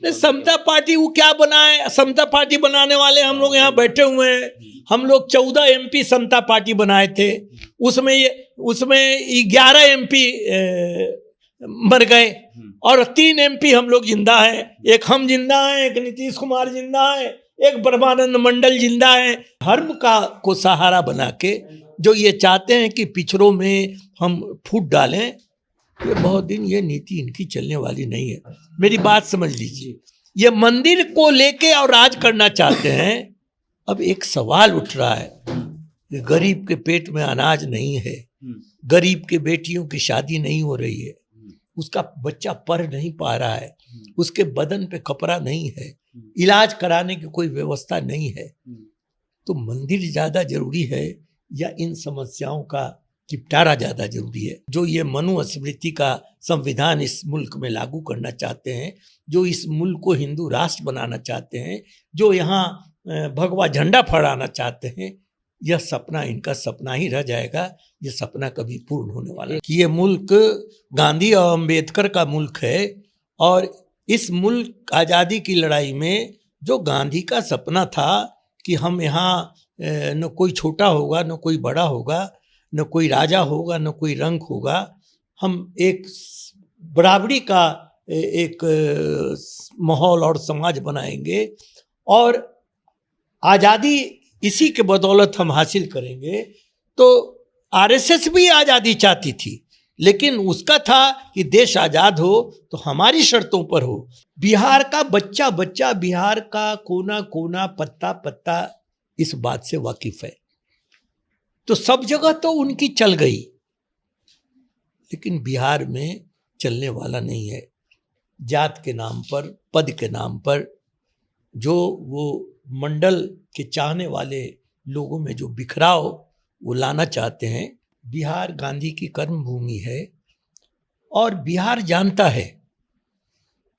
समता party वो क्या बनाए, समता पार्टी बनाने वाले हम लोग यहाँ बैठे हुए हैं। हम लोग 14 MP समता पार्टी बनाए थे, उसमें 11 MP मर गए और 3 MP हम लोग जिंदा हैं। एक हम जिंदा हैं, एक नीतीश कुमार जिंदा है, एक ब्रह्मानंद मंडल जिंदा है। धर्म को सहारा बना के जो ये चाहते हैं कि पिछड़ों में हम फूट डालें, ये बहुत दिन ये नीति इनकी चलने वाली नहीं है। मेरी बात समझ लीजिए, ये मंदिर को लेके और राज करना चाहते हैं। अब एक सवाल उठ रहा है कि गरीब के पेट में अनाज नहीं है, गरीब के बेटियों की शादी नहीं हो रही है, उसका बच्चा पढ़ नहीं पा रहा है, उसके बदन पे कपड़ा नहीं है, इलाज कराने की कोई व्यवस्था नहीं है, तो मंदिर ज्यादा जरूरी है या इन समस्याओं का निपटारा ज्यादा जरूरी है? जो ये मनुस्मृति का संविधान इस मुल्क में लागू करना चाहते हैं, जो इस मुल्क को हिंदू राष्ट्र बनाना चाहते हैं, जो यहाँ भगवा झंडा फहराना चाहते हैं, यह सपना इनका सपना ही रह जाएगा। ये सपना कभी पूर्ण होने वाला है कि ये मुल्क गांधी और अंबेडकर का मुल्क है, और इस मुल्क आज़ादी की लड़ाई में जो गांधी का सपना था कि हम यहाँ न कोई छोटा होगा, न कोई बड़ा होगा, न कोई राजा होगा, न कोई रंग होगा, हम एक बराबरी का एक माहौल और समाज बनाएंगे और आज़ादी इसी के बदौलत हम हासिल करेंगे। तो RSS भी आज़ादी चाहती थी, लेकिन उसका था कि देश आज़ाद हो तो हमारी शर्तों पर हो। बिहार का बच्चा बच्चा, बिहार का कोना कोना, पत्ता पत्ता इस बात से वाकिफ है। तो सब जगह तो उनकी चल गई, लेकिन बिहार में चलने वाला नहीं है। जात के नाम पर, पद के नाम पर जो वो मंडल के चाहने वाले लोगों में जो बिखराव वो लाना चाहते हैं। बिहार गांधी की कर्म भूमि है और बिहार जानता है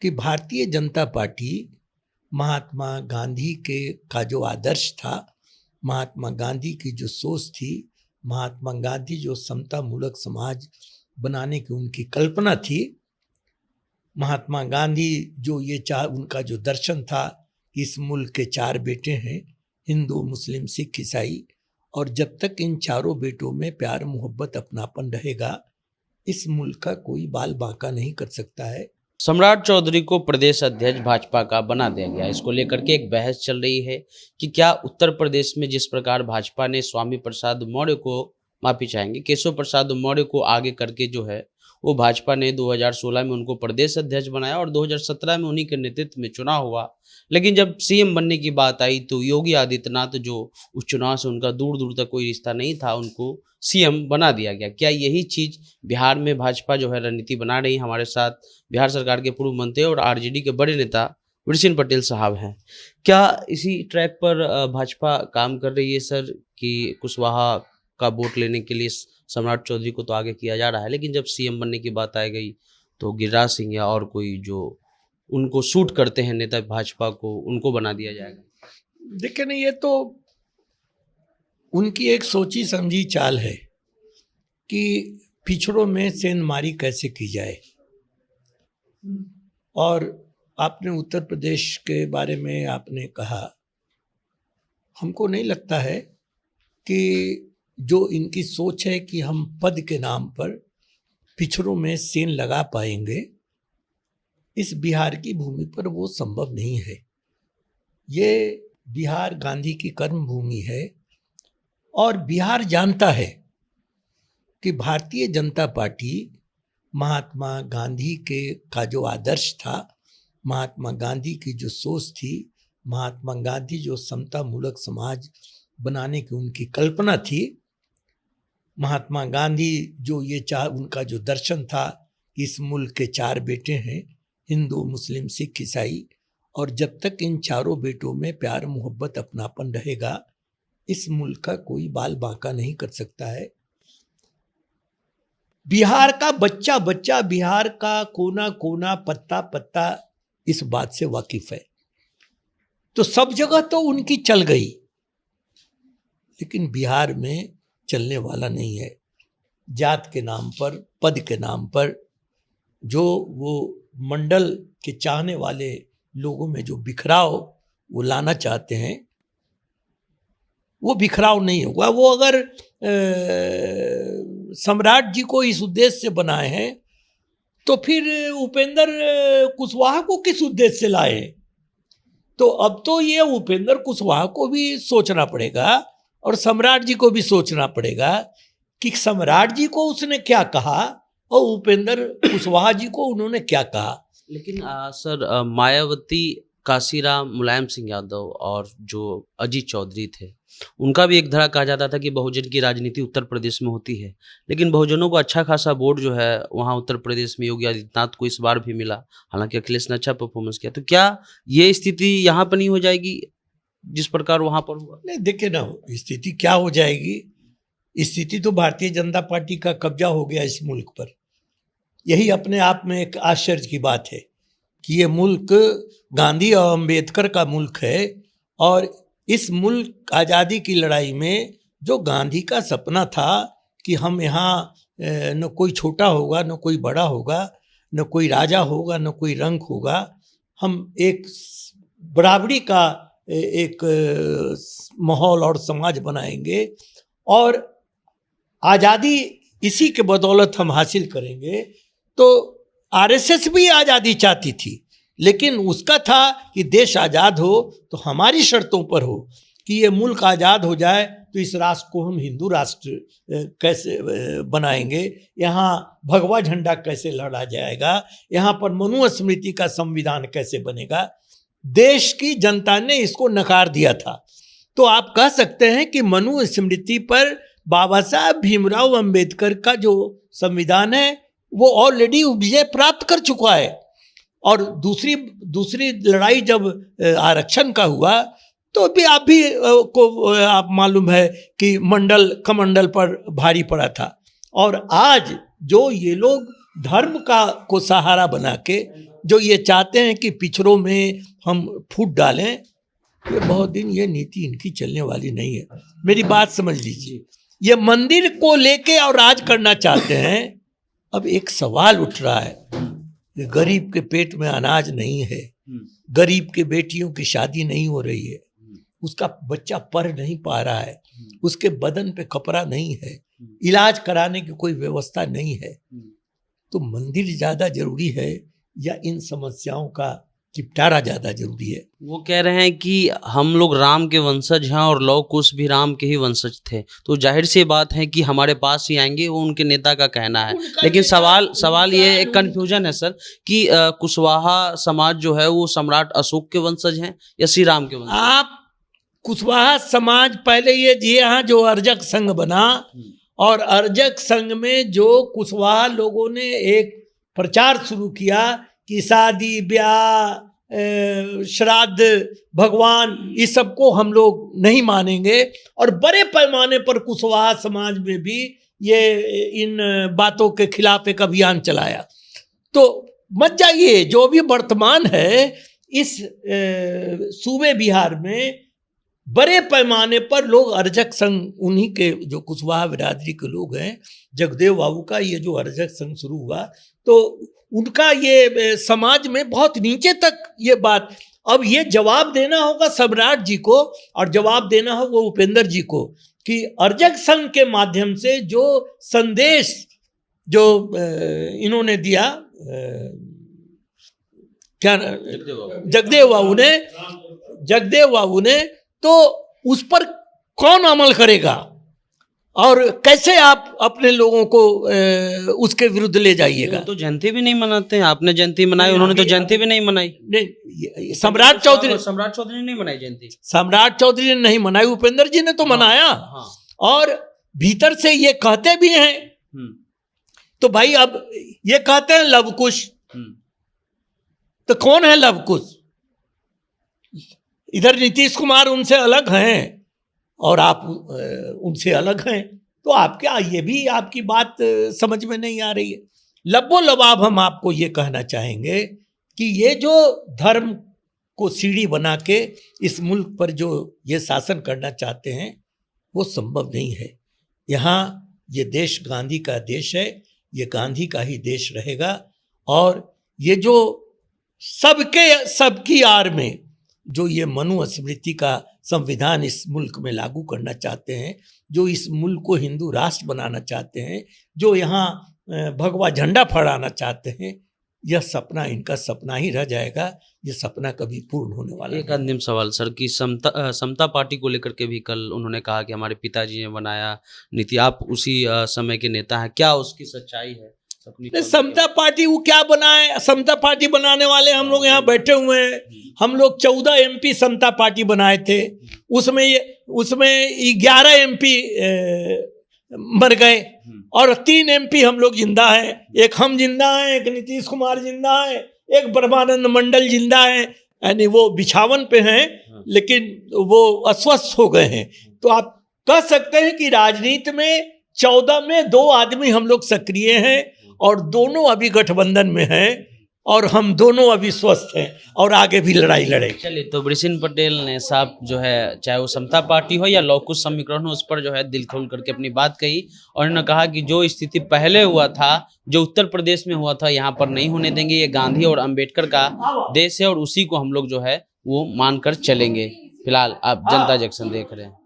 कि भारतीय जनता पार्टी महात्मा गांधी का जो आदर्श था, महात्मा गांधी की जो सोच थी, महात्मा गांधी जो समता मूलक समाज बनाने की उनकी कल्पना थी, महात्मा गांधी जो ये उनका जो दर्शन था कि इस मुल्क के 4 बेटे हैं, हिंदू, मुस्लिम, सिख, ईसाई, और जब तक इन चारों बेटों में प्यार, मोहब्बत, अपनापन रहेगा, इस मुल्क का कोई बाल बांका नहीं कर सकता है। सम्राट चौधरी को प्रदेश अध्यक्ष भाजपा का बना दिया गया। इसको लेकर के एक बहस चल रही है कि क्या उत्तर प्रदेश में जिस प्रकार भाजपा ने स्वामी प्रसाद मौर्य को, माफी चाहेंगे, केशव प्रसाद मौर्य को आगे करके जो है वो भाजपा ने 2016 में उनको प्रदेश अध्यक्ष बनाया और 2017 में उन्हीं के नेतृत्व में चुनाव हुआ। लेकिन जब CM बनने की बात आई तो योगी आदित्यनाथ, जो उस चुनाव से उनका दूर दूर तक कोई रिश्ता नहीं था, उनको CM बना दिया गया। क्या यही चीज बिहार में भाजपा जो है रणनीति बना रही? हमारे साथ बिहार सरकार के पूर्व मंत्री और RJD के बड़े नेता वृषिण पटेल साहब हैं। क्या इसी ट्रैक पर भाजपा काम कर रही है सर कि कुशवाहा का वोट लेने के लिए सम्राट चौधरी को तो आगे किया जा रहा है, लेकिन जब CM बनने की बात आ गई तो गिरिराज सिंह या और कोई जो उनको सूट करते हैं नेता भाजपा को, उनको बना दिया जाएगा? देखिए नहीं, ये तो उनकी एक सोची समझी चाल है कि पिछड़ों में सेंधमारी कैसे की जाए। और आपने उत्तर प्रदेश के बारे में आपने कहा, हमको नहीं लगता है कि जो इनकी सोच है कि हम पद के नाम पर पिछड़ों में सेन लगा पाएंगे, इस बिहार की भूमि पर वो संभव नहीं है। ये बिहार गांधी की कर्म भूमि है और बिहार जानता है कि भारतीय जनता पार्टी महात्मा गांधी का जो आदर्श था, महात्मा गांधी की जो सोच थी, महात्मा गांधी जो समता मूलक समाज बनाने की उनकी कल्पना थी, महात्मा गांधी जो ये उनका जो दर्शन था कि इस मुल्क के 4 बेटे हैं, हिंदू, मुस्लिम, सिख, ईसाई, और जब तक इन चारों बेटों में प्यार, मोहब्बत, अपनापन रहेगा, इस मुल्क का कोई बाल बांका नहीं कर सकता है। बिहार का बच्चा बच्चा, बिहार का कोना कोना, पत्ता पत्ता इस बात से वाकिफ है। तो सब जगह तो उनकी चल गई, लेकिन बिहार में चलने वाला नहीं है। जात के नाम पर, पद के नाम पर जो वो मंडल के चाहने वाले लोगों में जो बिखराव वो लाना चाहते हैं वो बिखराव नहीं होगा। वो अगर सम्राट जी को इस उद्देश्य से बनाए हैं तो फिर उपेंद्र कुशवाहा को किस उद्देश्य से लाए? तो अब तो ये उपेंद्र कुशवाहा को भी सोचना पड़ेगा और सम्राट जी को भी सोचना पड़ेगा कि सम्राट जी को उसने क्या कहा और उपेंद्र कुशवाहा जी को उन्होंने क्या कहा। लेकिन सर मायावती, काशीराम, मुलायम सिंह यादव और जो अजीत चौधरी थे, उनका भी एक धड़ा कहा जाता था कि बहुजन की राजनीति उत्तर प्रदेश में होती है, लेकिन बहुजनों को अच्छा खासा वोट जो है वहाँ उत्तर प्रदेश में योगी आदित्यनाथ को इस बार भी मिला, हालांकि अखिलेश ने अच्छा परफॉर्मेंस किया। तो क्या ये स्थिति यहाँ पर नहीं हो जाएगी जिस प्रकार वहाँ पर हुआ? नहीं, देखिए ना, स्थिति क्या हो जाएगी, स्थिति तो भारतीय जनता पार्टी का कब्जा हो गया इस मुल्क पर। यही अपने आप में एक आश्चर्य की बात है कि ये मुल्क गांधी और अंबेडकर का मुल्क है और इस मुल्क आज़ादी की लड़ाई में जो गांधी का सपना था कि हम यहाँ न कोई छोटा होगा न कोई बड़ा होगा, न कोई राजा होगा न कोई रंक होगा, हम एक बराबरी का एक माहौल और समाज बनाएंगे और आज़ादी इसी के बदौलत हम हासिल करेंगे। तो आरएसएस भी आज़ादी चाहती थी, लेकिन उसका था कि देश आज़ाद हो तो हमारी शर्तों पर हो कि ये मुल्क आज़ाद हो जाए तो इस राष्ट्र को हम हिंदू राष्ट्र कैसे बनाएंगे, यहाँ भगवा झंडा कैसे लड़ा जाएगा, यहाँ पर मनुस्मृति का संविधान कैसे बनेगा। देश की जनता ने इसको नकार दिया था। तो आप कह सकते हैं कि मनुस्मृति पर बाबा साहब भीमराव अंबेडकर का जो संविधान है वो ऑलरेडी विजय प्राप्त कर चुका है। और दूसरी लड़ाई जब आरक्षण का हुआ तो भी आप मालूम है कि मंडल कमंडल पर भारी पड़ा था। और आज जो ये लोग धर्म को सहारा बना के जो ये चाहते हैं कि पिछड़ों में हम फूट डालें, ये बहुत दिन ये नीति इनकी चलने वाली नहीं है। मेरी बात समझ लीजिए, ये मंदिर को लेके और राज करना चाहते हैं। अब एक सवाल उठ रहा है कि गरीब के पेट में अनाज नहीं है, गरीब के बेटियों की शादी नहीं हो रही है, उसका बच्चा पढ़ नहीं पा रहा है, उसके बदन पे कपड़ा नहीं है, इलाज कराने की कोई व्यवस्था नहीं है, तो मंदिर ज़्यादा जरूरी है या इन समस्याओं का निपटारा ज़्यादा जरूरी है? वो कह रहे हैं कि हम लोग राम के वंशज हैं और लौह कुश भी राम के ही वंशज थे, तो जाहिर सी बात है कि हमारे पास ही आएंगे, वो उनके नेता का कहना है। लेकिन सवाल ये एक कन्फ्यूजन है सर कि कुशवाहा समाज जो है वो सम्राट अशोक के वंशज हैं या श्री राम के वंशज? आप कुशवाहा समाज पहले ये यहाँ जो अर्जक संघ बना और अर्जक संघ में जो कुशवाहा लोगों ने एक प्रचार शुरू किया कि शादी ब्याह श्राद्ध भगवान इस सब को हम लोग नहीं मानेंगे, और बड़े पैमाने पर कुशवाहा समाज में भी ये इन बातों के खिलाफ एक अभियान चलाया। तो मत जाइए, जो भी वर्तमान है इस सूबे बिहार में बड़े पैमाने पर लोग अर्जक संघ, उन्हीं के जो कुशवाहा बिरादरी के लोग हैं, जगदेव बाबू का ये जो अर्जक संघ शुरू हुआ तो उनका ये समाज में बहुत नीचे तक ये बात। अब ये जवाब देना होगा सम्राट जी को और जवाब देना होगा उपेंद्र जी को कि अर्जक संघ के माध्यम से जो संदेश जो इन्होंने दिया, क्या जगदेव बाबू ने, तो उस पर कौन अमल करेगा और कैसे आप अपने लोगों को उसके विरुद्ध ले जाइएगा? तो जयंती भी नहीं मनाते हैं, आपने जयंती मनाई, उन्होंने तो जयंती भी नहीं मनाई। नहीं, सम्राट चौधरी ने नहीं मनाई जयंती, सम्राट चौधरी ने नहीं मनाई, उपेंद्र जी ने तो मनाया। हाँ। और भीतर से ये कहते भी हैं। तो भाई अब ये कहते हैं लवकुश, तो कौन है लवकुश? इधर नीतीश कुमार उनसे अलग हैं और आप उनसे अलग हैं, तो आप क्या, ये भी आपकी बात समझ में नहीं आ रही है। लब्बो लबाब हम आपको ये कहना चाहेंगे कि ये जो धर्म को सीढ़ी बना के इस मुल्क पर जो ये शासन करना चाहते हैं वो संभव नहीं है। यहाँ ये देश गांधी का देश है, ये गांधी का ही देश रहेगा। और ये जो सबकी आड़ में जो ये मनुस्मृति का संविधान इस मुल्क में लागू करना चाहते हैं, जो इस मुल्क को हिंदू राष्ट्र बनाना चाहते हैं, जो यहाँ भगवा झंडा फहराना चाहते हैं, यह सपना इनका सपना ही रह जाएगा। ये सपना कभी पूर्ण होने वाला एक नहीं। अंतिम सवाल सर कि समता पार्टी को लेकर के भी कल उन्होंने कहा कि हमारे पिताजी ने बनाया नीति, आप उसी समय के नेता हैं, क्या उसकी सच्चाई है? नहीं, समता पार्टी वो क्या बनाए? समता पार्टी बनाने वाले हम लोग यहाँ बैठे हुए हैं। हम लोग 14 MP समता पार्टी बनाए थे, उसमें 11 MP मर गए और 3 MP हम लोग जिंदा हैं। एक हम जिंदा हैं, एक नीतीश कुमार जिंदा है, एक ब्रह्मानंद मंडल जिंदा है, यानी वो बिछावन पे हैं लेकिन वो अस्वस्थ हो गए हैं। तो आप कह सकते हैं कि राजनीति में 14 में 2 आदमी हम लोग सक्रिय हैं और दोनों अभी गठबंधन में हैं और हम दोनों अभी स्वस्थ हैं और आगे भी लड़ाई लड़ेंगे। चलिए, तो बृषिन पटेल ने साहब जो है, चाहे वो समता पार्टी हो या लौह कुश समीकरण हो, उस पर जो है दिल खोल करके अपनी बात कही और उन्होंने कहा कि जो स्थिति पहले हुआ था, जो उत्तर प्रदेश में हुआ था, यहाँ पर नहीं होने देंगे। ये गांधी और अंबेडकर का देश है और उसी को हम लोग जो है वो मानकर चलेंगे। फिलहाल आप जनता जंक्शन देख रहे हैं।